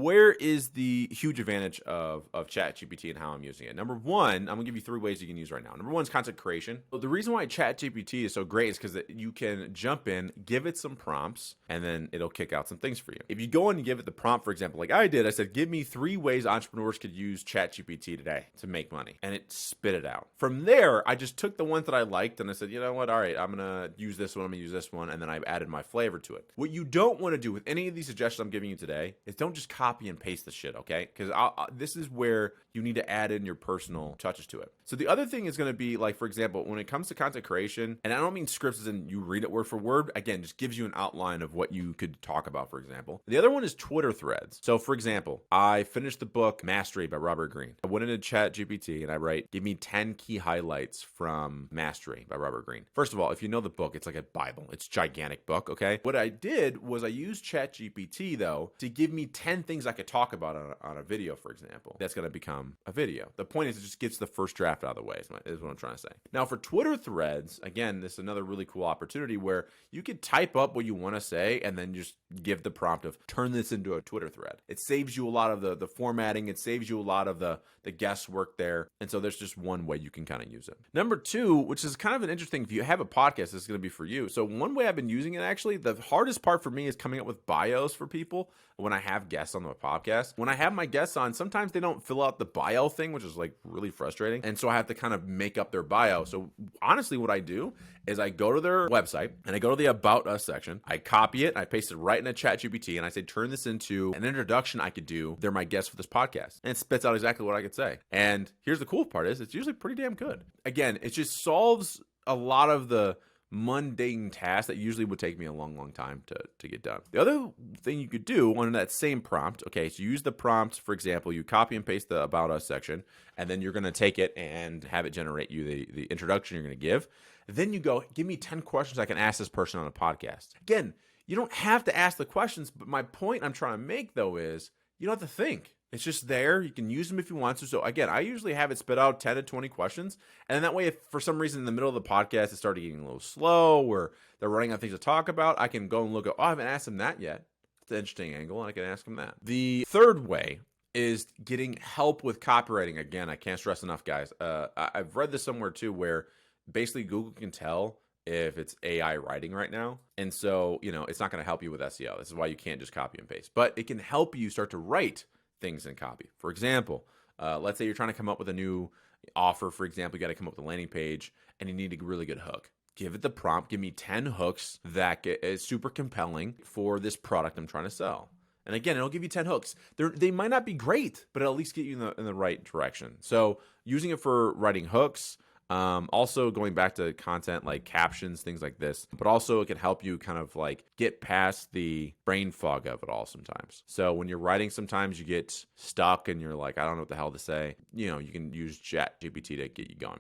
where is the huge advantage of ChatGPT and how I'm using it? Number one, I'm gonna give you 3 ways you can use right now. Number one is content creation. So the reason why ChatGPT is so great is because you can jump in, give it some prompts, and then it'll kick out some things for you. If you go in and give it the prompt, for example, like I did, I said, give me 3 ways entrepreneurs could use ChatGPT today to make money, and it spit it out. From there, I just took the ones that I liked and I said, you know what, all right, I'm gonna use this one, I'm gonna use this one, and then I've added my flavor to it. What you don't want to do with any of these suggestions I'm giving you today is don't just copy and paste the shit, okay? Because this is where you need to add in your personal touches to it. So the other thing is going to be, like, for example, when it comes to content creation, and I don't mean scripts as in you read it word for word, again, just gives you an outline of what you could talk about, for example. The other one is Twitter threads. So for example, I finished the book Mastery by Robert Greene. I went into ChatGPT and I write, give me 10 key highlights from Mastery by Robert Greene. First of all, if you know the book, it's like a Bible. It's a gigantic book, okay? What I did was I used ChatGPT, though, to give me 10 things I could talk about on a video, for example. That's going to become a video. The point is it just gets the first draft out of the way, is what I'm trying to say. Now, for Twitter threads, again, this is another really cool opportunity where you could type up what you want to say and then just give the prompt of turn this into a Twitter thread. It saves you a lot of the formatting. It saves you a lot of the guesswork there. And so there's just one way you can kind of use it. Number 2, which is kind of an interesting, if you have a podcast, this is going to be for you. So one way I've been using it, actually, the hardest part for me is coming up with bios for people when I have guests on the podcast. When I have my guests on, sometimes they don't fill out the bio thing, which is like really frustrating. And so I have to kind of make up their bio. So honestly, what I do is I go to their website and I go to the About Us section. I copy it, I paste it right in a ChatGPT, and I say, turn this into an introduction I could do. They're my guests for this podcast. And it spits out exactly what I could say. And here's the cool part is it's usually pretty damn good. Again, it just solves a lot of the mundane tasks that usually would take me a long time to get done. The other thing you could do on that same prompt, okay, so use the prompt, for example, you copy and paste the About Us section, and then you're going to take it and have it generate you the introduction you're going to give. Then you go, give me 10 questions I can ask this person on a podcast. Again, you don't have to ask the questions, but my point I'm trying to make, though, is you don't have to think. It's just there. You can use them if you want to. So again, I usually have it spit out 10 to 20 questions. And then that way, if for some reason in the middle of the podcast, it started getting a little slow or they're running out of things to talk about, I can go and look at, oh, I haven't asked them that yet. It's an interesting angle, and I can ask them that. The third way is getting help with copywriting. Again, I can't stress enough, guys. I've read this somewhere too, where basically Google can tell if it's AI writing right now. And so, it's not going to help you with SEO. This is why you can't just copy and paste. But it can help you start to write things in copy. For example, let's say you're trying to come up with a new offer. For example, you got to come up with a landing page and you need a really good hook. Give it the prompt. Give me 10 hooks that is super compelling for this product I'm trying to sell. And again, it'll give you 10 hooks. They might not be great, but it'll at least get you in the right direction. So using it for writing hooks, also going back to content like captions, things like this, but also it can help you kind of like get past the brain fog of it all sometimes. So when you're writing, sometimes you get stuck and you're like, I don't know what the hell to say. You can use ChatGPT to get you going.